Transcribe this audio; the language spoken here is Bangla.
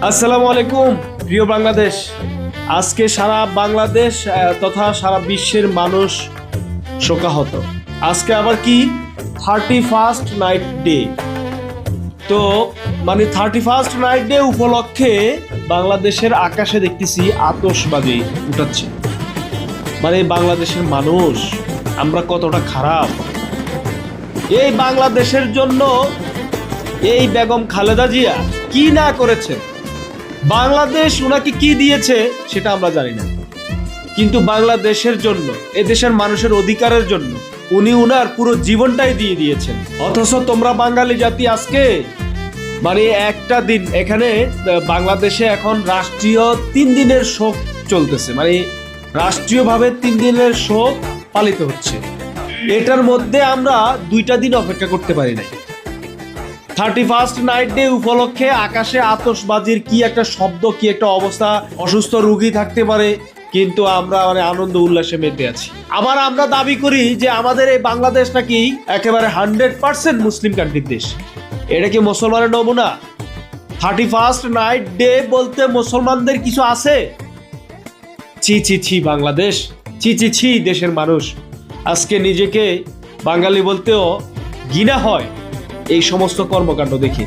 আসসালামু আলাইকুম প্রিয় বাংলাদেশ। আজকে সারা বাংলাদেশ তথা সারা বিশ্বের মানুষ শোকাহত। আজকে আবার কি 31st নাইট ডে। তো মানে 31st নাইট ডে উপলক্ষে বাংলাদেশের আকাশে দেখতেছি আতশবাজি উঠাচ্ছে। মানে বাংলাদেশের মানুষ আমরা কতটা খারাপ। এই বাংলাদেশের জন্য এই বেগম খালেদা জিয়া কি না করেছে, বাংলাদেশ ওনাকে কি দিয়েছে সেটা আমরা জানি না, কিন্তু বাংলাদেশের জন্য এদেশের মানুষের অধিকারের জন্য উনি উনার পুরো জীবনটাই দিয়ে দিয়েছেন। অথচ তোমরা বাঙালি জাতি আজকে মানে একটা দিন এখানে বাংলাদেশে এখন রাষ্ট্রীয় 3 দিনের শোক চলতেছে, মানে রাষ্ট্রীয়ভাবে 3 দিনের শোক পালিত হচ্ছে। এটার মধ্যে আমরা 2টা দিন অপেক্ষা করতে পারি নাই। 31st নাইট ডে উপলক্ষে আকাশে আতশবাজির কি একটা শব্দ, কি একটা অবস্থা, অসুস্থ রোগী থাকতে পারে, কিন্তু আমরা মানে আনন্দ উল্লাসে মেতে আছি। আবার আমরা দাবি করি যে আমাদের এই বাংলাদেশ নাকি একেবারে 100% মুসলিম কান্ট্রির দেশ। এটা কি মুসলমানের নমুনা? 31st নাইট ডে বলতে মুসলমানদের কিছু আছে? ছি ছি ছি বাংলাদেশ, ছি ছি ছি দেশের মানুষ। আজকে নিজেকে বাঙালি বলতেও ঘৃণা হয় এই সমস্ত কর্মকাণ্ড দেখে।